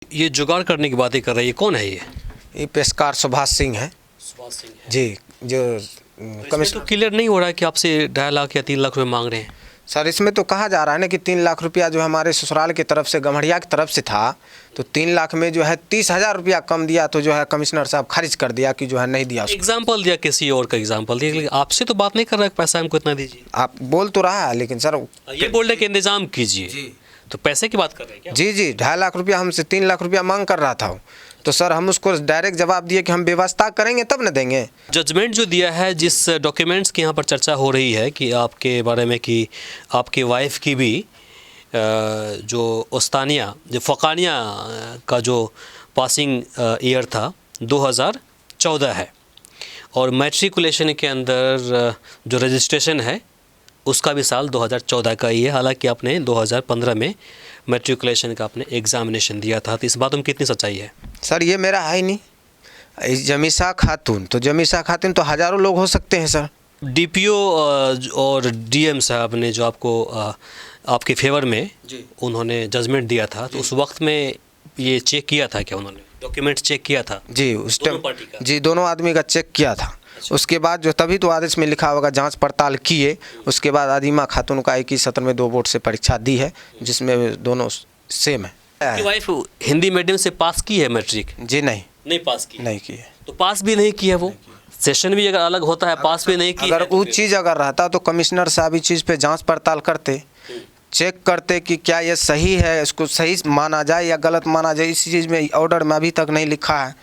ये जुगाड़ करने की बातें कर रहे हैं, ये कौन है ये पेशकार सुभाष सिंह है सुभाष सिंह है। जी, जो इसमें कमिश्नर। तो क्लियर नहीं हो रहा है कि आपसे 2.5 लाख या 3 लाख रुपए मांग रहे हैं। सर इसमें तो कहा जा रहा है ना कि 3 लाख रुपया जो हमारे ससुराल की तरफ से, गम्हरिया की तरफ से था, तो 3 लाख में जो है 30,000 रुपया कम दिया, तो जो है कमिश्नर साहब खारिज कर दिया कि जो है नहीं दिया उसको। एग्जाम्पल दिया, किसी और का एग्जाम्पल दिया, लेकिन आपसे तो बात नहीं कर रहा है पैसा हमको इतना दीजिए। आप बोल तो रहा है, लेकिन सर ये बोल रहे कि इंतजाम कीजिए, तो पैसे की बात कर रहे हैं क्या? जी 2.5 लाख रुपया हमसे 3 लाख रुपया मांग कर रहा था वो। तो सर हम उसको डायरेक्ट जवाब दिए कि हम व्यवस्था करेंगे तब न देंगे। जजमेंट जो दिया है, जिस डॉक्यूमेंट्स की यहाँ पर चर्चा हो रही है कि आपके बारे में कि आपकी वाइफ की भी जो उस्तानिया, जो फ़कानिया का जो पासिंग ईयर था 2014 है, और मैट्रिकुलेशन के अंदर जो रजिस्ट्रेशन है उसका भी साल 2014 का ही है। हालांकि आपने 2015 में मैट्रिकुलेशन का आपने एग्जामिनेशन दिया था, तो इस बात में कितनी सच्चाई है? सर ये मेरा है ही नहीं। जमीशा खातून, तो जमीशा खातून तो हज़ारों लोग हो सकते हैं सर। डीपीओ और डीएम साहब ने जो आपको आपके फेवर में उन्होंने जजमेंट दिया था, तो उस वक्त में ये चेक किया था क्या? उन्होंने डॉक्यूमेंट चेक किया था? जी उस टाइम जी दोनों आदमी का चेक किया था। उसके बाद जो तभी तो आदेश में लिखा होगा जांच पड़ताल किए। उसके बाद आदिमा खातून का 21 सत्र में 2 बोर्ड से परीक्षा दी है, जिसमें दोनों सेम है। आपकी वाइफ हिंदी मीडियम से पास की है मैट्रिक? जी नहीं पास की। नहीं की है। तो पास भी नहीं किया, वो सेशन भी अगर अलग होता है, पास भी नहीं किया। अगर वो चीज़ अगर रहता तो कमिश्नर साहब इस चीज़ पे जांच पड़ताल करते, चेक करते कि क्या ये सही है, इसको सही माना जाए या गलत माना जाए। इस चीज़ में ऑर्डर में अभी तक नहीं लिखा है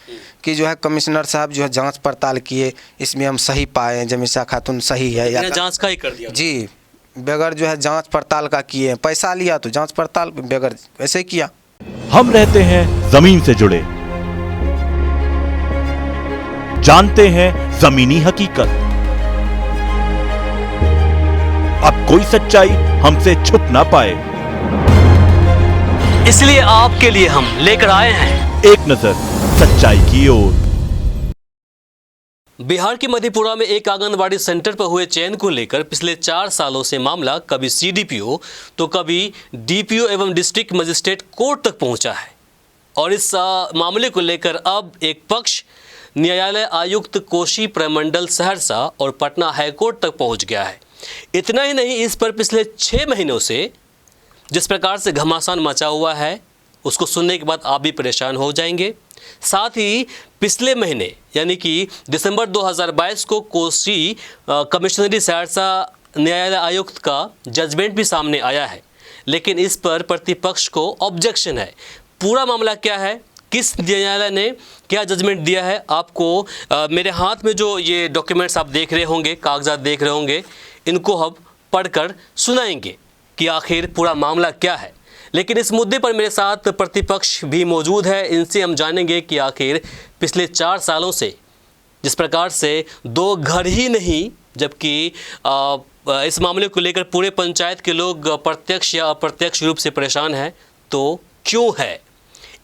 कि जो है कमिश्नर साहब जो है जांच पड़ताल किए, इसमें हम सही पाए जमीशा खातून सही है या जांच का ही कर दिया जी, बगैर जो है जांच पड़ताल का किए। पैसा लिया तो जांच पड़ताल बगैर वैसे किया। हम रहते हैं जमीन से जुड़े, जानते हैं जमीनी हकीकत। अब कोई सच्चाई हमसे छुप ना पाए, इसलिए आपके लिए हम लेकर आए हैं एक नजर सच्चाई की ओर। बिहार के मधेपुरा में एक आंगनबाड़ी सेंटर पर हुए चयन को लेकर पिछले 4 सालों से मामला कभी सीडीपीओ तो कभी डीपीओ एवं डिस्ट्रिक्ट मजिस्ट्रेट कोर्ट तक पहुंचा है, और इस मामले को लेकर अब एक पक्ष न्यायालय आयुक्त कोसी प्रमंडल सहरसा और पटना हाईकोर्ट तक पहुंच गया है। इतना ही नहीं, इस पर पिछले 6 महीनों से जिस प्रकार से घमासान मचा हुआ है, उसको सुनने के बाद आप भी परेशान हो जाएंगे। साथ ही पिछले महीने यानी कि दिसंबर 2022 को कोसी कमिश्नरी सहरसा न्यायालय आयुक्त का जजमेंट भी सामने आया है, लेकिन इस पर प्रतिपक्ष को ऑब्जेक्शन है। पूरा मामला क्या है, किस न्यायालय ने क्या जजमेंट दिया है, आपको मेरे हाथ में जो ये डॉक्यूमेंट्स आप देख रहे होंगे, कागजात देख रहे होंगे, इनको हम पढ़कर सुनाएंगे कि आखिर पूरा मामला क्या है। लेकिन इस मुद्दे पर मेरे साथ प्रतिपक्ष भी मौजूद है, इनसे हम जानेंगे कि आखिर पिछले 4 सालों से जिस प्रकार से 2 घर ही नहीं, जबकि इस मामले को लेकर पूरे पंचायत के लोग प्रत्यक्ष या अप्रत्यक्ष रूप से परेशान हैं, तो क्यों है?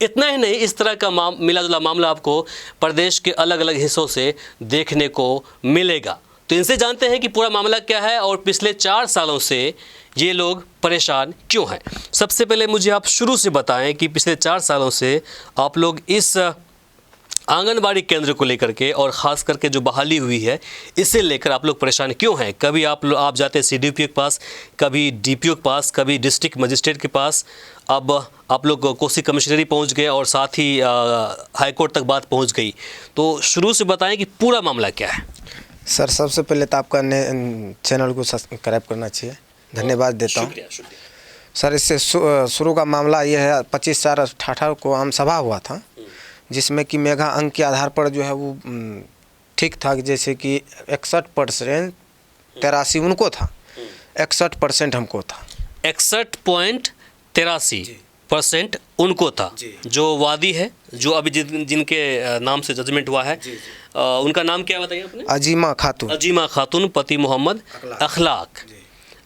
इतना ही नहीं, इस तरह का मिला जुला मामला आपको प्रदेश के अलग अलग हिस्सों से देखने को मिलेगा। तो इनसे जानते हैं कि पूरा मामला क्या है और पिछले 4 सालों से ये लोग परेशान क्यों हैं। सबसे पहले मुझे आप शुरू से बताएं कि पिछले 4 सालों से आप लोग इस आंगनबाड़ी केंद्र को लेकर के और ख़ास करके जो बहाली हुई है, इसे लेकर आप लोग परेशान क्यों हैं? कभी आप जाते हैं सीडीपीओ के पास, कभी डीपीओ के पास, कभी डिस्ट्रिक्ट मजिस्ट्रेट के पास, अब आप लोग कोसी कमिश्नरी पहुंच गए और साथ ही हाईकोर्ट तक बात पहुंच गई। तो शुरू से बताएं कि पूरा मामला क्या है। सर सबसे पहले तो आपका चैनल को सब्सक्राइब करना चाहिए, धन्यवाद देता हूँ। सर इससे शुरू का मामला ये है, 25/4/18 को आम सभा हुआ था, जिसमें कि मेगा अंक के आधार पर जो है वो ठीक था, जैसे कि 61% 83 उनको था, 61% हमको था। 61.83% उनको था। जो वादी है, जो अभी जिनके नाम से जजमेंट हुआ है, उनका नाम क्या बताइए आपने? अजीमा खातून, पति मोहम्मद अखलाक,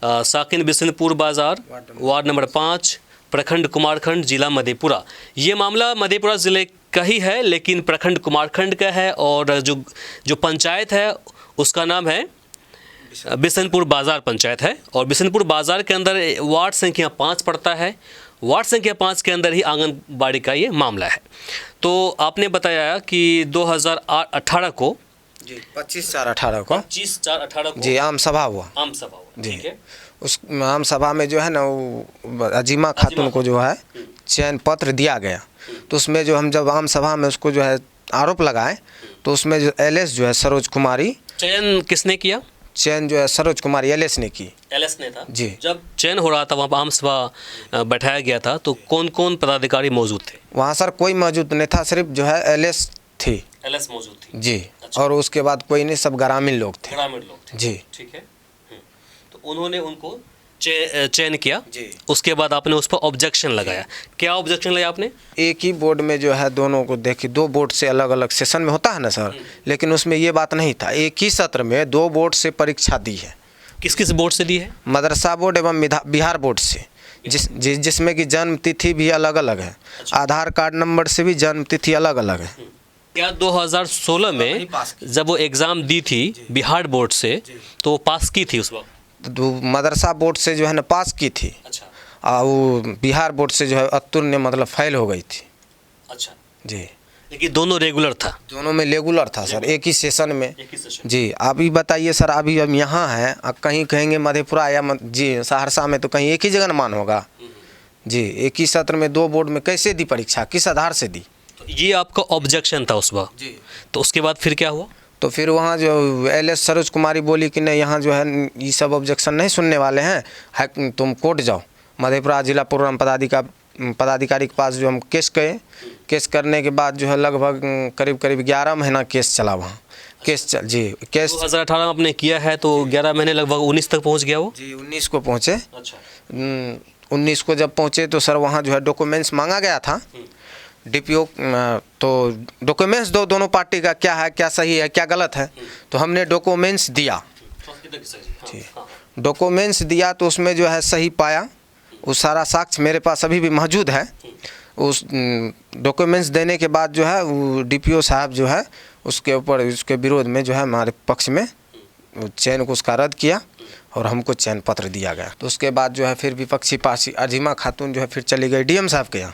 साकिन बिशनपुर बाजार, वार्ड नंबर 5, प्रखंड कुमारखंड, जिला मधेपुरा। ये मामला मधेपुरा ज़िले का ही है, लेकिन प्रखंड कुमारखंड का है, और जो पंचायत है उसका नाम है बिशनपुर बाज़ार पंचायत है, और बिशनपुर बाज़ार के अंदर वार्ड संख्या 5 पड़ता है, वार्ड संख्या 5 के अंदर ही आंगनबाड़ी का ये मामला है। तो आपने बताया कि 2018 को जी 25/4/18 को 25/4/18 को जी आम सभा हुआ। आम सभा हुआ, जी। ठीक है। उस आम सभा में जो है ना वो अजीमा खातून को जो है चयन पत्र दिया गया। तो उसमें जो हम जब आम सभा में उसको जो है आरोप लगाए तो उसमें जो एलएस जो है सरोज कुमारी, चयन किसने किया? चयन जो है सरोज कुमारी एलएस ने की। एलएस ने था जी। जब चयन हो रहा था वहाँ पर आम सभा बैठाया गया था तो कौन कौन पदाधिकारी मौजूद थे? वहाँ सर कोई मौजूद नहीं था, सिर्फ जो है एलएस थी। एलएस मौजूद थी जी। अच्छा। और उसके बाद कोई नहीं, सब ग्रामीण लोग थे। ग्रामीण लोग थे, जी। ठीक है। तो उन्होंने उनको चयन किया। जी। उसके बाद आपने उस पर ऑब्जेक्शन लगाया। क्या ऑब्जेक्शन लगाया आपने? एक ही बोर्ड में जो है दोनों को देखिए, 2 बोर्ड से अलग अलग सेशन में होता है ना सर, लेकिन उसमें ये बात नहीं था। एक ही सत्र में 2 बोर्ड से परीक्षा दी है। किस किस बोर्ड से दी है? मदरसा बोर्ड एवं बिहार बोर्ड से, जिसमें कि जन्म तिथि भी अलग अलग है। आधार कार्ड नंबर से भी जन्म तिथि अलग अलग है। क्या 2016 में जब वो एग्ज़ाम दी थी बिहार बोर्ड से तो वो पास की थी उस वक्त? तो मदरसा बोर्ड से जो है ना पास की थी। अच्छा और वो बिहार बोर्ड से जो है अतुल्य मतलब फेल हो गई थी। अच्छा। जी। लेकिन दोनों रेगुलर था? दोनों में रेगुलर था सर, एक ही सेशन में। एक ही सेशन। जी। अभी बताइए सर, अभी हम यहाँ हैं, कहीं कहेंगे मधेपुरा या जी सहरसा में, तो कहीं एक ही जगह मान होगा। जी। एक ही सत्र में 2 बोर्ड में कैसे दी परीक्षा, किस आधार से दी? तो ये आपका ऑब्जेक्शन था उस वक्त? जी। तो उसके बाद फिर क्या हुआ? तो फिर वहाँ जो एलएस सरोज कुमारी बोली कि नहीं, यहाँ जो है ये सब ऑब्जेक्शन नहीं सुनने वाले हैं, तुम कोर्ट जाओ। मधेपुरा जिला प्रोग्राम पदाधिकारी के पास जो हम केस गए। केस करने के बाद जो है लगभग करीब 11 महीना केस चला वहाँ। जी केस 2018 में आपने किया है तो 11 महीने लगभग 19 तक पहुँच गया वो? जी 19 को पहुँचे। अच्छा। 19 को जब पहुँचे तो सर वहाँ जो है डॉक्यूमेंट्स मांगा गया था डीपीओ। तो डॉक्यूमेंट्स दोनों पार्टी का क्या है, क्या सही है, क्या गलत है। तो हमने डॉक्यूमेंट्स दिया। जी। डॉक्यूमेंट्स दिया तो उसमें जो है सही पाया। वो सारा साक्ष्य मेरे पास अभी भी मौजूद है। उस डॉक्यूमेंट्स देने के बाद जो है वो डीपीओ साहब जो है उसके ऊपर, उसके विरोध में जो है हमारे पक्ष में चयन को उसका रद्द किया और हमको चयन पत्र दिया गया। तो उसके बाद जो है फिर विपक्षी पार्टी अजीमा खातून जो है फिर चली गई डीएम साहब के यहाँ।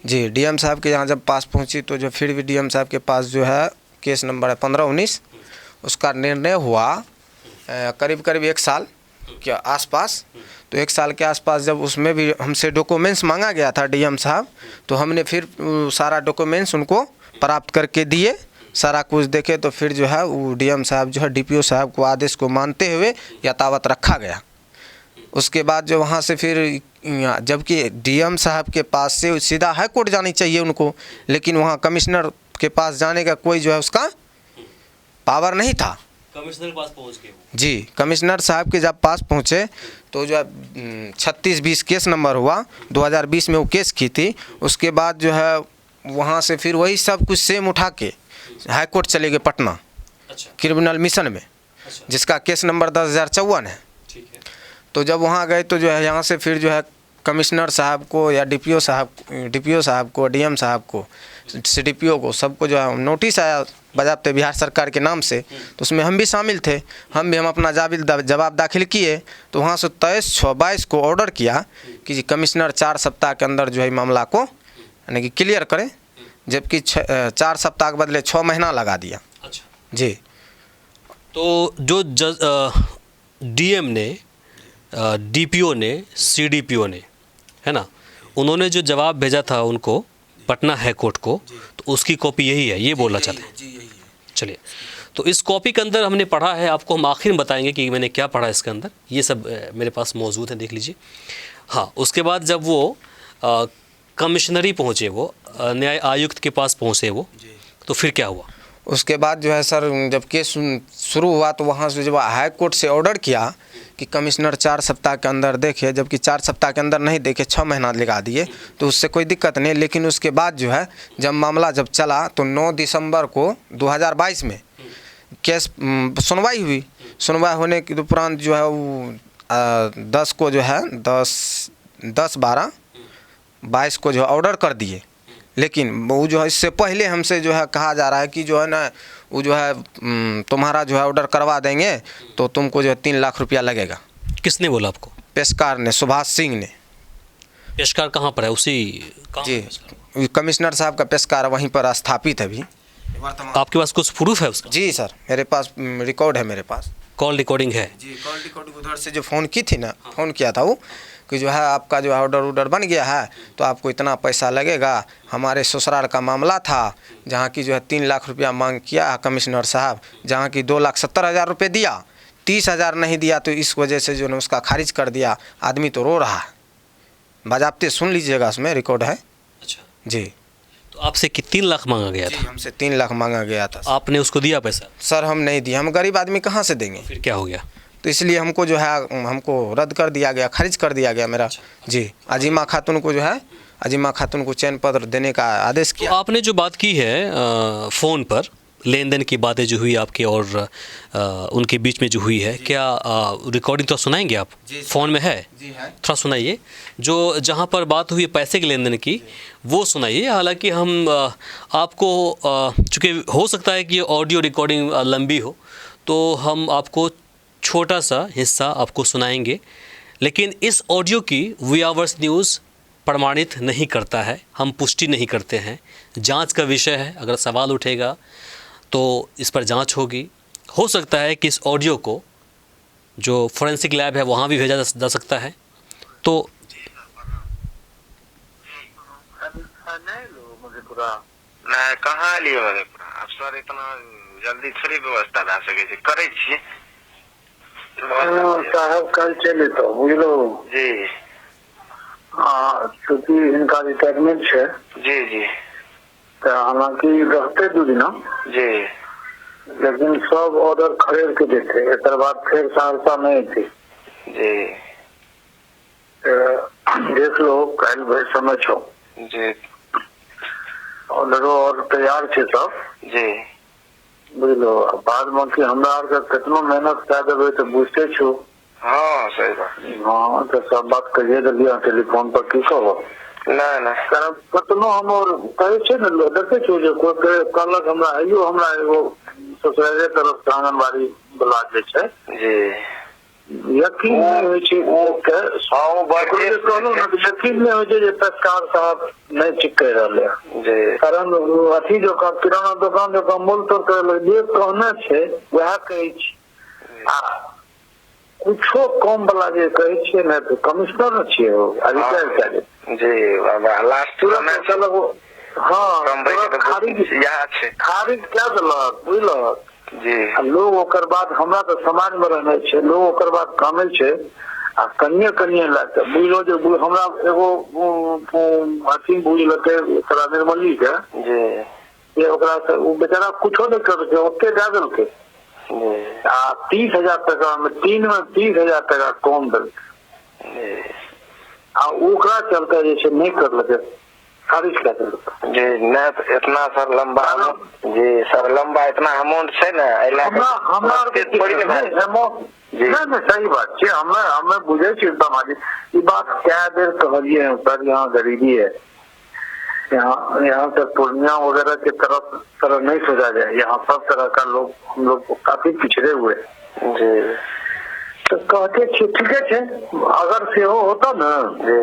जी। डीएम साहब के यहाँ जब पास पहुँची तो जो फिर भी डीएम साहब के पास जो है केस नंबर है 1519। उसका निर्णय हुआ करीब 1 साल के आसपास। तो 1 साल के आसपास जब उसमें भी हमसे डॉक्यूमेंट्स मांगा गया था डीएम साहब, तो हमने फिर सारा डॉक्यूमेंट्स उनको प्राप्त करके दिए, सारा कुछ देखे। तो फिर जो है वो डीएम साहब जो है डीपीओ साहब को आदेश को मानते हुए यथावत रखा गया। उसके बाद जो वहाँ से फिर, जबकि डीएम साहब के पास से सीधा हाई कोर्ट जानी चाहिए उनको, लेकिन वहाँ कमिश्नर के पास जाने का कोई जो है उसका पावर नहीं था। कमिश्नर के पास पहुंच गए वो? जी। कमिश्नर साहब के जब पास पहुँचे तो जो है 3620 केस नंबर हुआ। 2020 में वो केस की थी। उसके बाद जो है वहाँ से फिर वही सब कुछ सेम उठा के हाई कोर्ट चले गए पटना। अच्छा। क्रिमिनल मिशन में। अच्छा। जिसका केस नंबर 10,054 है। ठीक है। तो जब वहाँ गए तो जो है यहाँ से फिर जो है कमिश्नर साहब को या डीपीओ साहब को, डीएम साहब को, सीडीपीओ को, सबको जो है नोटिस आया बजाबते बिहार सरकार के नाम से। तो उसमें हम भी शामिल थे। हम अपना जवाब दाखिल किए। तो वहाँ से 23/6/22 को ऑर्डर किया कि कमिश्नर 4 सप्ताह के अंदर जो है मामला को यानी कि क्लियर करें, जबकि 4 सप्ताह के बदले 6 महीना लगा दिया। अच्छा। जी। तो जो डीएम ने, डीपीओ ने, सीडीपीओ ने, है ना, उन्होंने जो जवाब भेजा था उनको पटना हाई कोर्ट को, तो उसकी कॉपी यही है, ये बोलना चाहते हैं? जी यही है। चलिए, तो इस कॉपी के अंदर हमने पढ़ा है, आपको हम आखिर में बताएंगे कि मैंने क्या पढ़ा इसके अंदर। ये सब मेरे पास मौजूद है, देख लीजिए। हाँ, उसके बाद जब वो कमिश्नरी पहुँचे, वो न्याय आयुक्त के पास पहुँचे वो, तो फिर क्या हुआ? उसके बाद जो है सर जब केस शुरू हुआ तो वहाँ से जब हाई कोर्ट से ऑर्डर किया कि कमिश्नर 4 सप्ताह के अंदर देखे, जबकि 4 सप्ताह के अंदर नहीं देखे, 6 महीना लगा दिए, तो उससे कोई दिक्कत नहीं। लेकिन उसके बाद जो है जब मामला जब चला तो 9 दिसंबर को 2022 में केस सुनवाई हुई। सुनवाई होने के उपरांत जो है वो 10 को जो है 10/12/22 को जो है ऑर्डर कर दिए। लेकिन वो जो है इससे पहले हमसे जो है कहा जा रहा है कि जो है ना वो जो है तुम्हारा जो है ऑर्डर करवा देंगे तो तुमको जो है 3 लाख रुपया लगेगा। किसने बोला आपको? पेशकार ने, सुभाष सिंह ने। पेशकार कहाँ पर है? उसी जी कमिश्नर साहब का पेशकार वहीं पर स्थापित है अभी। आपके पास कुछ प्रूफ है उसका? जी सर, मेरे पास रिकॉर्ड है, मेरे पास कॉल रिकॉर्डिंग है? जी कॉल रिकॉर्डिंग उधर से जो फ़ोन की थी ना, फ़ोन किया था वो कि जो है आपका जो है ऑर्डर बन गया है तो आपको इतना पैसा लगेगा। हमारे ससुराल का मामला था जहाँ की जो है 3 लाख रुपया मांग किया है कमिश्नर साहब, जहाँ की 2,70,000 रुपये दिया, 30,000 नहीं दिया तो इस वजह से जो है उसका खारिज कर दिया। आदमी तो रो रहा है, बाज़ाब्ते सुन लीजिएगा, उसमें रिकॉर्ड है। अच्छा, जी तो आपसे 3 लाख मांगा गया जी था? हमसे 3 लाख मांगा गया था। आपने उसको दिया पैसा? सर हम नहीं दिए, हम गरीब आदमी कहाँ से देंगे। फिर क्या हो गया? तो इसलिए हमको जो है हमको रद्द कर दिया गया, खारिज कर दिया गया मेरा। जी अजीमा खातून को जो है, अजीमा खातून को चयन पत्र देने का आदेश तो किया। आपने जो बात की है फ़ोन पर लेन देन की बातें जो हुई आपके और उनके बीच में जो हुई है, क्या रिकॉर्डिंग तो सुनाएंगे आप? फ़ोन में है? जी है। थोड़ा सुनाइए, जो जहाँ पर बात हुई पैसे के लेन देन की वो सुनाइए। हालांकि हम आपको चूँकि हो सकता है कि ऑडियो रिकॉर्डिंग लंबी हो तो हम आपको छोटा सा हिस्सा आपको सुनाएंगे, लेकिन इस ऑडियो की वी आवर्स न्यूज़ प्रमाणित नहीं करता है, हम पुष्टि नहीं करते हैं। जांच का विषय है, अगर सवाल उठेगा तो इस पर जांच होगी। हो सकता है कि इस ऑडियो को जो फोरेंसिक लैब है वहाँ भी भेजा जा सकता है। तो नहीं कहाँ लिए मधेपुरा? अब सर इतना जल्दी थोड़ी व्यवस्था ला सके छी, करे छी साहब कल चले तो बुझलो जी। चूँकि इनका रिटायरमेंट है जी जी तो हालांकि रहते 2 दिन जी, लेकिन सब ऑर्डर खरीद के देते, एक बाद फिर सहरसा नहीं थी जी देख लो कल भाई समय छो जी ऑर्डरो और तैयार छे सब जी। बुझलो बाद में कि हमरा आर के कितनो मेहनत कर देवे तो बुझते छो। हाँ सही बात। हाँ तो सब बात कहिए दिलिया टेलीफोन पर की कहो नहीं नहीं कारण कतनो हम और कहे छे न देखे छो जो कोई कहलक हमरा आइयो हमरा एगो ससुराले तरफ से आंगनबाड़ी बुला दे छे जी, यकीन नहीं होय छे के हाँ बड़े कहलो न यकीन नहीं होय छे जे पेशकार साहब नहीं ठीक कह रहले जी। कारण अथी जो किराना दुकान जो मूल तौर पर जे कहने छे वह कहे छी आ कुछो कम वाला जे कहे छे न तो कमिश्नर न छे हो अधिकारी करे जी। लास्ट में चलो हाँ कम भाई के खारिज क्या दिलक बुझलक जी। लोग ओकर बाद हमरा तो समाज में रहने छे, लोग ओकर बाद कामे छे आ कन्ये लाके बुझलो जो हमरा एगो अथी बुझलके तोरा निर्मली के जी ये ओकरा से वो बेचारा कुछो नहीं कर के ओते दे देलके आ 30,000 टका में 30,000 टका कम देलके आ ओकरा चलते जे छै नहीं करलके, खारिज कर देलके जी। नहीं तो इतना सर लंबा जी सर लंबा इतना अमाउंट से ना हमरा थोड़ी नहीं सही बात छे। हमें बुझे छी समाज ई बात क्या देर कहलिए सर, यहाँ गरीबी है, यहाँ से पूर्णिया वगैरह की तरह नहीं सोचा जाए, यहाँ सब तरह का लोग हम लोग काफी पिछड़े हुए जी। तो कहते ठीक है अगर से होता न जी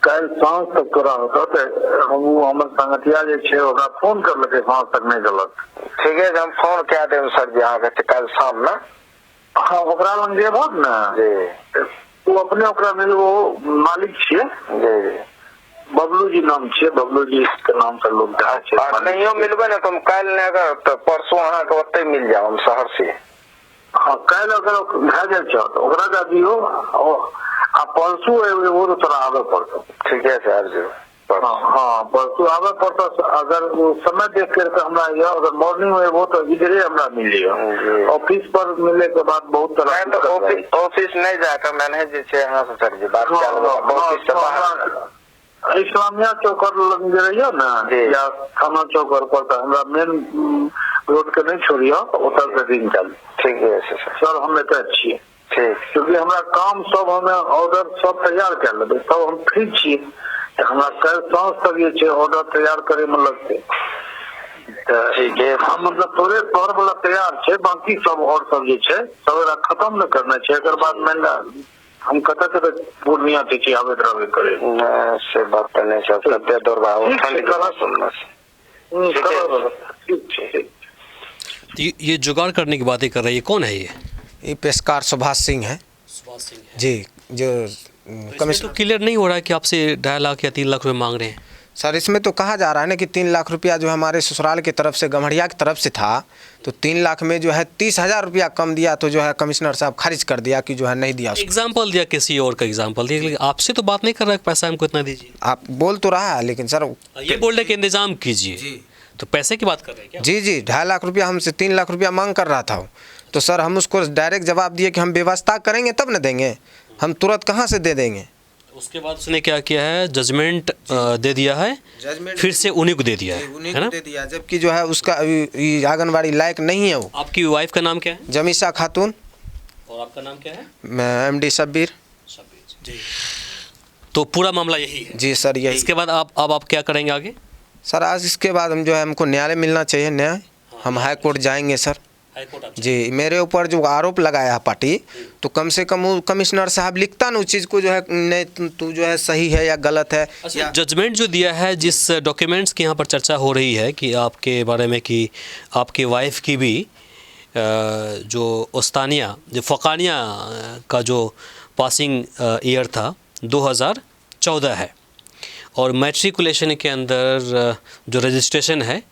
कल सांझ तक तोरा होता तो हमर संगतिया जे छे ओकरा फोन कर लगे, सांझ तक नहीं गलत। ठीक है हम फोन क्या देम सर जी अहाँ के कल शाम में। हाँ ओकरा लग जेबो न जी, वो अपने ओकरा में वो मालिक छे जी बबलू जी नाम छे, बबलू जी के नाम से लोग जाए छे। नहीं मिलबे ना तो हम कल नहीं अगर तो परसों अहाँ के ओते मिल जाओ हम शहर से। हाँ कल अगर भे जाए तो ओकरा का दियो आ परसों वो तो तोरा आवे पड़तो। ठीक है सर जी। हाँ परसों आवे पड़तो, अगर वो समय देख कर हमरा या अगर मॉर्निंग में वो तो इधरे हमरा मिलियो, ऑफिस पर मिले के बाद बहुत तरह तो ऑफिस नहीं जाकर मैंने जे छे यहाँ से सर जी बात कर इस्लामिया चौकर लग रहियो ना या थाना चौकर पर तो हमरा मेन रोड के नहीं छोड़ियो, उतर के दिन चल। ठीक है सर हम एते छिए ठीक, क्योंकि हमरा काम सब हमें ऑर्डर सब तैयार कर लेबे, सब हम फ्री छिए, हमरा कल सांझ तक ये छे ऑर्डर तैयार करे में लगते। ठीक है हम मतलब तोरे तोहर वाला तैयार छे, बाकी सब और सब जे छे सब खत्म न करना छे, एकर बाद मैंने हम कत से पूर्णिया से आवेद रहे करे से बात करने से सत्य दौरबाव ये जुगाड़ करने की बातें कर रही है, कौन है ये पेशकार सुभाष सिंह है जी, जो कमिश्नर। तो क्लियर नहीं हो रहा है कि आपसे 2.5 लाख या 3 लाख रुपए मांग रहे हैं सर। इसमें तो कहा जा रहा है ना कि 3 लाख रुपया जो हमारे ससुराल की तरफ से, गम्हरिया की तरफ से था, तो 3 लाख में जो है 30,000 रुपया कम दिया, तो जो है कमिश्नर साहब खारिज कर दिया कि जो है नहीं दिया। एग्जाम्पल दिया, किसी और का एग्जाम्पल दिया, लेकिन आपसे तो बात नहीं कर रहा है पैसा हमको इतना दीजिए। आप बोल तो रहा है, लेकिन सर ये बोल रहे कि इंतजाम कीजिए, तो पैसे की बात कर रहे हैं क्या? जी 2.5 लाख रुपया हमसे 3 लाख रुपया मांग कर रहा था, तो सर हम उसको डायरेक्ट जवाब दिए कि हम व्यवस्था करेंगे तब न देंगे, हम तुरंत कहाँ से दे देंगे। उसके बाद उसने क्या किया है, जजमेंट दे दिया है, फिर से उन्हीं को दे दिया है ना, दे दिया, जबकि जो है उसका आंगनबाड़ी लायक नहीं है वो। आपकी वाइफ का नाम क्या है? जमीशा खातून। और आपका नाम क्या है? मैं MD शब्बीर। जी। तो पूरा मामला यही है जी सर, यही। इसके बाद आप क्या करेंगे आगे? सर आज इसके बाद हम जो है, हमको न्यायालय मिलना चाहिए, न्याय। हम हाई कोर्ट जाएंगे सर जी। मेरे ऊपर जो आरोप लगाया है पार्टी, तो कम से कम वो कमिश्नर साहब लिखता ना उस चीज़ को, जो है नहीं तू जो है सही है या गलत है। अच्छा, जजमेंट जो दिया है, जिस डॉक्यूमेंट्स की यहाँ पर चर्चा हो रही है कि आपके बारे में, कि आपके वाइफ की भी जो उस्तानिया, जो फ़कानिया का जो पासिंग ईयर था 2014 है, और मैट्रिकुलेशन के अंदर जो रजिस्ट्रेशन है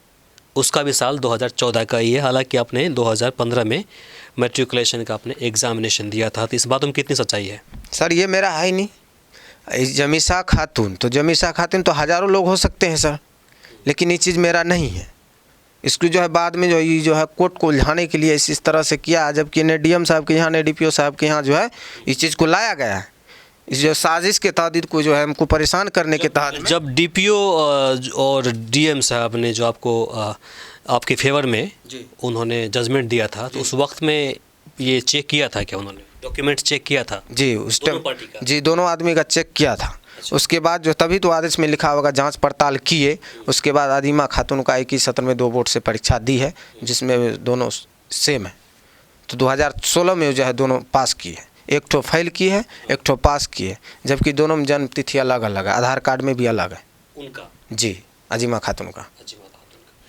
उसका भी साल 2014 का ही है। हालांकि आपने 2015 में मैट्रिकुलेशन का आपने एग्जामिनेशन दिया था, तो इस बात में कितनी सच्चाई है? सर ये मेरा है ही नहीं। जमीशा खातून, तो जमीशा खातून तो हज़ारों लोग हो सकते हैं सर, लेकिन ये चीज़ मेरा नहीं है। इसको जो है बाद में जो है कोर्ट को उलझाने के लिए इस तरह से किया, जबकि न DM साहब के यहाँ, न DPO साहब के यहाँ जो है इस चीज़ को लाया गया है, इस जो साजिश के तहत को जो है हमको परेशान करने के तहत। जब DPO और DM साहब ने जो आपको आपके फेवर में उन्होंने जजमेंट दिया था, तो उस वक्त में ये चेक किया था क्या? उन्होंने डॉक्यूमेंट चेक किया था जी उस टाइम? जी दोनों आदमी का चेक किया था। अच्छा। उसके बाद जो तभी तो आदेश में लिखा होगा जांच पड़ताल किए, उसके बाद आदिमा खातून का 21 सत्र में 2 बोर्ड से परीक्षा दी है, जिसमें दोनों सेम है। तो 2016 में जो है दोनों पास किए, एक ठो फेल की है, एक ठो पास की है, जबकि दोनों में जन्म तिथि अलग अलग है, आधार कार्ड में भी अलग है उनका। जी, अजीमा खातून का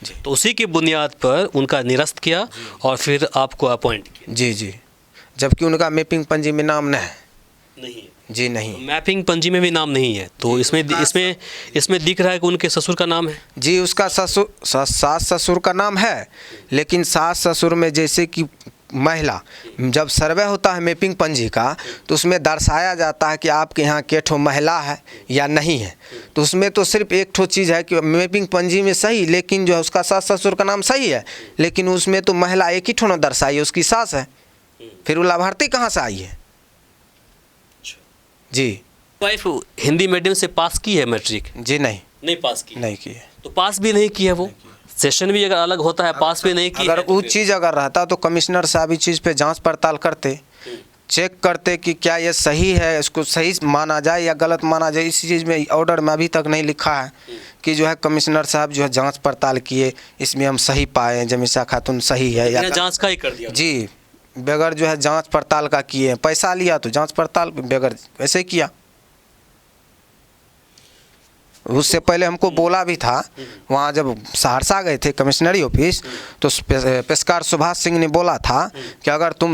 जी। तो उसी की बुनियाद पर उनका निरस्त किया और फिर आपको अपॉइंट किया। जी, जबकि उनका मैपिंग पंजी में नाम नहीं है जी, नहीं मैपिंग पंजी में भी नाम नहीं है। तो इसमें दिख रहा है कि उनके ससुर का नाम है जी। उसका सास ससुर का नाम है, लेकिन सास ससुर में जैसे कि महिला, जब सर्वे होता है मैपिंग पंजी का, तो उसमें दर्शाया जाता है कि आपके यहाँ के ठो महिला है या नहीं है। तो उसमें तो सिर्फ एक ठो चीज़ है कि मैपिंग पंजी में सही, लेकिन जो है उसका सास ससुर का नाम सही है, लेकिन उसमें तो महिला एक ही ठो ना दर्शाई है, उसकी सास है। फिर वो लाभार्थी कहाँ से आई है जी? वाइफ हिंदी मीडियम से पास की है मैट्रिक? जी नहीं पास की, नहीं की है। तो पास भी नहीं किया, वो सेशन भी अगर अलग होता है, पास भी नहीं किया। अगर वो चीज़ अगर रहता तो कमिश्नर साहब इस चीज़ पे जांच पड़ताल करते, चेक करते कि क्या ये सही है, इसको सही माना जाए या गलत माना जाए। इस चीज़ में ऑर्डर में अभी तक नहीं लिखा है कि जो है कमिश्नर साहब जो है जांच पड़ताल किए, इसमें हम सही पाए जमीशा खातून सही है या जांच का ही कर दिया जी, बगैर जो है जांच पड़ताल का किए। पैसा लिया तो जांच पड़ताल बगैर वैसे किया। उससे पहले हमको बोला भी था, वहाँ जब सहरसा गए थे कमिश्नरी ऑफिस, तो पेशकार सुभाष सिंह ने बोला था कि अगर तुम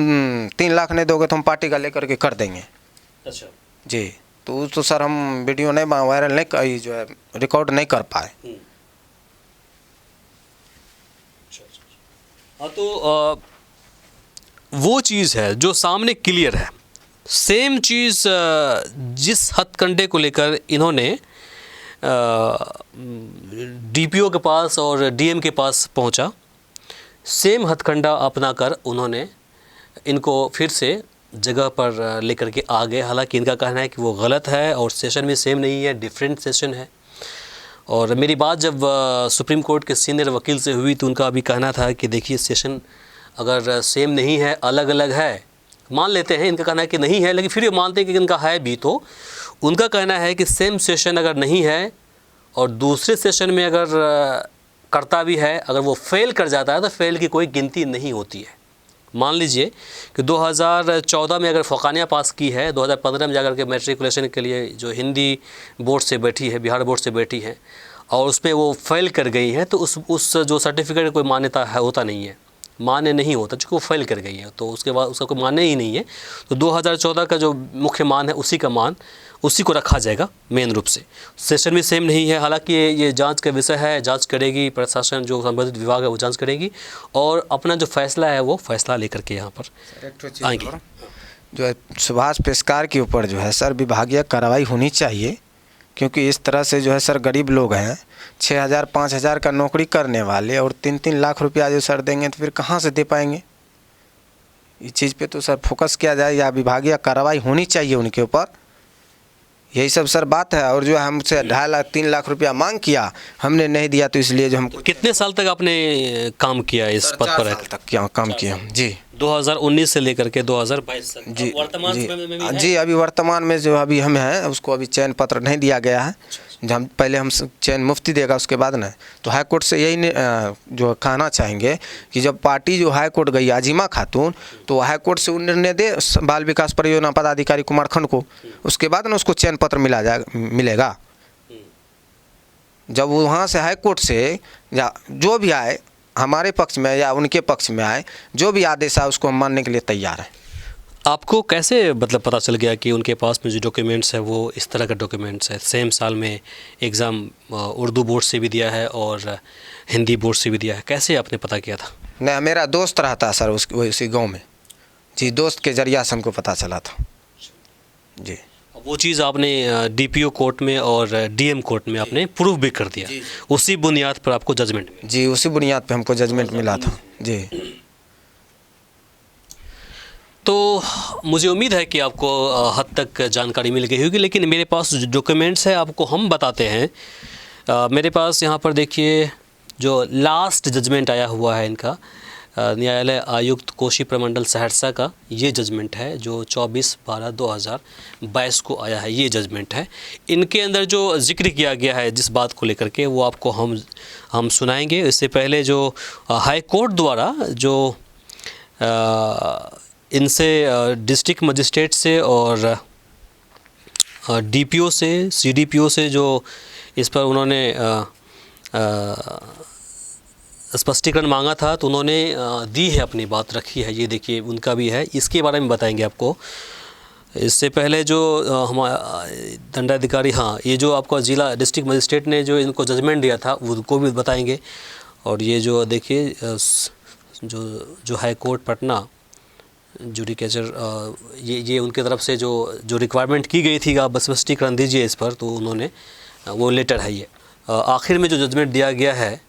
3 लाख नहीं दोगे तो हम पार्टी का लेकर के कर देंगे। अच्छा जी। तो सर हम वीडियो नहीं वायरल नहीं, जो है रिकॉर्ड नहीं कर पाए। तो वो चीज़ है जो सामने क्लियर है। सेम चीज़ जिस हथकंडे को लेकर इन्होंने DPO के पास और DM के पास पहुंचा, सेम हथकंडा अपनाकर उन्होंने इनको फिर से जगह पर लेकर के आ गए। हालांकि इनका कहना है कि वो गलत है और सेशन भी सेम नहीं है, डिफरेंट सेशन है। और मेरी बात जब सुप्रीम कोर्ट के सीनियर वकील से हुई तो उनका भी कहना था कि देखिए सेशन अगर सेम नहीं है, अलग अलग है, मान लेते हैं इनका कहना है कि नहीं है, लेकिन फिर ये मानते हैं कि इनका है भी, तो उनका कहना है कि सेम सेशन अगर नहीं है और दूसरे सेशन में अगर करता भी है, अगर वो फेल कर जाता है तो फेल की कोई गिनती नहीं होती है, मान लीजिए कि 2014 में अगर फ़ौक़ानिया पास की है, 2015 में जाकर के मैट्रिकुलेशन के लिए जो हिंदी बोर्ड से बैठी है, बिहार बोर्ड से बैठी है, और उसमें वो फेल कर गई है, तो उस जो सर्टिफिकेट कोई मान्यता है होता नहीं है, मान्य नहीं होता, चूँकि वो फेल कर गई है, तो उसके बाद उसका कोई मान्य ही नहीं है। तो 2014 का जो मुख्य मान है उसी को रखा जाएगा मेन रूप से। सेशन भी सेम नहीं है, हालांकि ये जांच का विषय है, जांच करेगी प्रशासन, जो संबंधित विभाग है वो जांच करेगी और अपना जो फैसला है वो फैसला लेकर के यहाँ पर आएंगी। जो है सुभाष पेशकार के ऊपर जो है सर विभागीय कार्रवाई होनी चाहिए, क्योंकि इस तरह से जो है सर गरीब लोग हैं, 6,000 5,000 का नौकरी करने वाले और 3-3 लाख रुपया जो सर देंगे तो फिर कहाँ से दे पाएंगे। इस चीज़ पे तो सर फोकस किया जाए या विभागीय कार्रवाई होनी चाहिए उनके ऊपर, यही सब सर बात है। और जो है हमसे 2.5 लाख 3 लाख रुपया मांग किया, हमने नहीं दिया, तो इसलिए जो हमको। कितने साल तक आपने काम किया इस पद पर? 4 साल तक क्या काम किया जी, 2019 से लेकर के 2022 तक। जी वर्तमान समय में भी है? जी अभी वर्तमान में जो अभी हम हैं उसको अभी चयन पत्र नहीं दिया गया है। हम पहले हम चयन मुफ्ती देगा, उसके बाद ना तो हाई कोर्ट से यही जो कहना चाहेंगे कि जब पार्टी जो हाई कोर्ट गई आजिमा खातून, तो हाई कोर्ट से निर्णय दे बाल विकास परियोजना पदाधिकारी कुमारखंड को, उसके बाद ना उसको चयन पत्र मिलेगा। जब वहाँ से हाई कोर्ट से या जो भी आए, हमारे पक्ष में या उनके पक्ष में आए, जो भी आदेश आए उसको हम मानने के लिए तैयार हैं। आपको कैसे मतलब पता चल गया कि उनके पास में जो डॉक्यूमेंट्स है वो इस तरह का डॉक्यूमेंट्स है? सेम साल में एग्ज़ाम उर्दू बोर्ड से भी दिया है और हिंदी बोर्ड से भी दिया है, कैसे आपने पता किया था? नहीं, मेरा दोस्त रहता सर उसी गांव में जी, दोस्त के जरिया से हमको पता चला था जी। वो चीज़ आपने डीपीओ कोर्ट में और डीएम कोर्ट में आपने प्रूफ भी कर दिया, उसी बुनियाद पर आपको जजमेंट मिला? जी उसी बुनियाद पे हमको जजमेंट मिला था जी। तो मुझे उम्मीद है कि आपको हद तक जानकारी मिल गई होगी, लेकिन मेरे पास जो डॉक्यूमेंट्स है आपको हम बताते हैं। मेरे पास यहाँ पर देखिए जो लास्ट जजमेंट आया हुआ है इनका, न्यायालय आयुक्त कोशी प्रमंडल सहरसा का ये जजमेंट है जो 24/12/2022 को आया है, ये जजमेंट है। इनके अंदर जो जिक्र किया गया है जिस बात को लेकर के, वो आपको हम सुनाएंगे। इससे पहले जो हाई कोर्ट द्वारा जो इनसे डिस्ट्रिक्ट मजिस्ट्रेट से और डीपीओ से, सीडीपीओ से जो इस पर उन्होंने स्पष्टीकरण मांगा था, तो उन्होंने दी है, अपनी बात रखी है। ये देखिए उनका भी है, इसके बारे में बताएंगे आपको। इससे पहले जो हमारा दंडाधिकारी, हाँ, ये जो आपका जिला डिस्ट्रिक्ट मजिस्ट्रेट ने जो इनको जजमेंट दिया था उनको भी बताएंगे। और ये जो देखिए जो हाई कोर्ट पटना जुडिकेचर, ये उनके तरफ से जो रिक्वायरमेंट की गई थी, आप बस स्पष्टीकरण दीजिए इस पर, तो उन्होंने वो लेटर है ये। आखिर में जो जजमेंट दिया गया है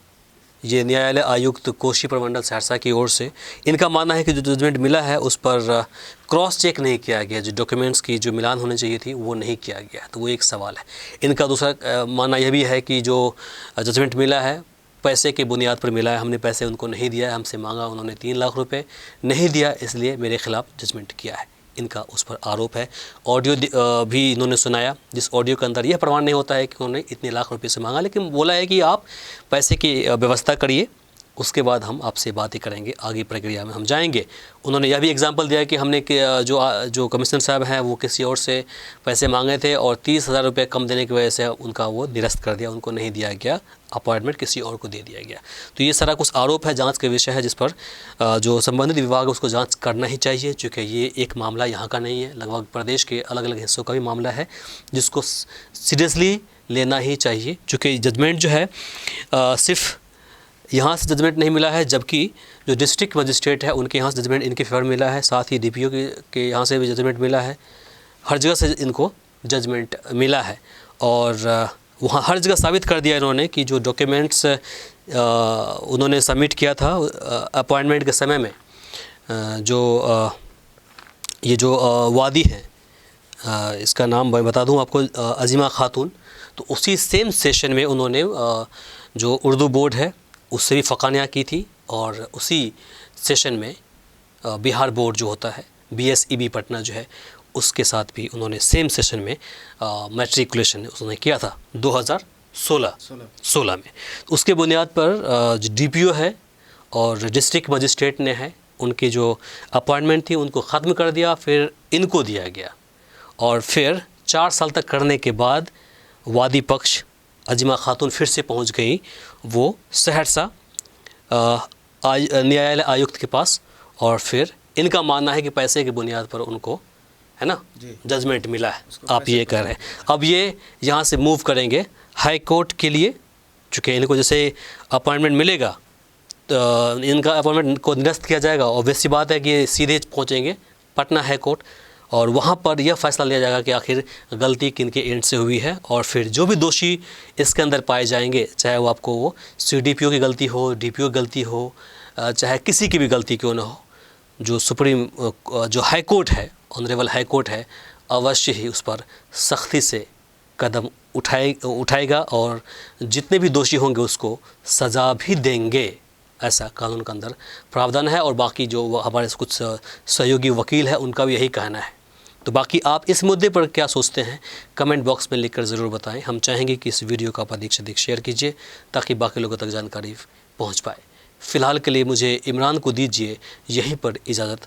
ये न्यायालय आयुक्त कोशी प्रमंडल सहरसा की ओर से, इनका मानना है कि जो जजमेंट मिला है उस पर क्रॉस चेक नहीं किया गया, जो डॉक्यूमेंट्स की जो मिलान होनी चाहिए थी वो नहीं किया गया, तो वो एक सवाल है। इनका दूसरा मानना यह भी है कि जो जजमेंट मिला है पैसे के बुनियाद पर मिला है, हमने पैसे उनको नहीं दिया है, हमसे मांगा उन्होंने 3 लाख रुपए, नहीं दिया, इसलिए मेरे खिलाफ जजमेंट किया है, इनका उस पर आरोप है। ऑडियो भी इन्होंने सुनाया, जिस ऑडियो के अंदर यह प्रमाण नहीं होता है कि उन्होंने इतने लाख रुपए से मांगा, लेकिन बोला है कि आप पैसे की व्यवस्था करिए, उसके बाद हम आपसे बातें करेंगे, आगे प्रक्रिया में हम जाएंगे। उन्होंने यह भी एग्जांपल दिया कि हमने जो कमिश्नर साहब हैं वो किसी और से पैसे मांगे थे और 30,000 रुपये कम देने की वजह से उनका वो निरस्त कर दिया, उनको नहीं दिया गया, अपॉइंटमेंट किसी और को दे दिया गया। तो ये सारा कुछ आरोप है, जांच का विषय है, जिस पर जो संबंधित विभाग है उसको जांच करना ही चाहिए, चूँकि ये एक मामला यहाँ का नहीं है, लगभग प्रदेश के अलग अलग हिस्सों का भी मामला है, जिसको सीरियसली लेना ही चाहिए। चूँकि जजमेंट जो है सिर्फ यहाँ से जजमेंट नहीं मिला है, जबकि जो डिस्ट्रिक्ट मजिस्ट्रेट है उनके यहाँ से जजमेंट इनके फेवर मिला है, साथ ही डीपीओ के यहाँ से भी जजमेंट मिला है, हर जगह से इनको जजमेंट मिला है। और वहाँ हर जगह साबित कर दिया इन्होंने कि जो डॉक्यूमेंट्स उन्होंने सबमिट किया था अपॉइंटमेंट के समय में, ये जो वादी है, इसका नाम मैं बता दूं आपको, अजीमा खातून, तो उसी सेम सेशन में उन्होंने जो उर्दू बोर्ड है उससे भी फ़ौक़ानिया की थी, और उसी सेशन में बिहार बोर्ड जो होता है BSEB पटना जो है उसके साथ भी उन्होंने सेम सेशन में मैट्रिकुलेशन उन्होंने किया था 2016 में। उसके बुनियाद पर जो DPO है और डिस्ट्रिक्ट मजिस्ट्रेट ने है उनकी जो अपॉइंटमेंट थी उनको ख़त्म कर दिया, फिर इनको दिया गया और फिर 4 साल तक करने के बाद वादी पक्ष अजीमा खातून फिर से पहुंच गई वो सहरसा न्यायालय आयुक्त के पास और फिर इनका मानना है कि पैसे की बुनियाद पर उनको, है ना, जजमेंट मिला है। आप ये कह रहे हैं। अब ये यहाँ से मूव करेंगे हाई कोर्ट के लिए, चूँकि इनको जैसे अपॉइंटमेंट मिलेगा तो इनका अपॉइंटमेंट को निरस्त किया जाएगा और वैसी बात है कि सीधे पहुँचेंगे पटना हाई कोर्ट और वहाँ पर यह फैसला लिया जाएगा कि आखिर गलती किनके एंड से हुई है और फिर जो भी दोषी इसके अंदर पाए जाएंगे, चाहे वो आपको वो CDPO की गलती हो, DPO की गलती हो, चाहे किसी की भी गलती क्यों ना हो, जो सुप्रीम जो हाई कोर्ट है, ऑनरेबल हाई कोर्ट है, अवश्य ही उस पर सख्ती से कदम उठाएगा और जितने भी दोषी होंगे उसको सज़ा भी देंगे, ऐसा कानून के अंदर प्रावधान है। और बाकी जो हमारे कुछ सहयोगी वकील है उनका भी यही कहना है। तो बाकी आप इस मुद्दे पर क्या सोचते हैं कमेंट बॉक्स में लिखकर ज़रूर बताएं। हम चाहेंगे कि इस वीडियो को आप अधिक से अधिक शेयर कीजिए ताकि बाकी लोगों तक जानकारी पहुंच पाए। फ़िलहाल के लिए मुझे इमरान को दीजिए यहीं पर इजाज़त।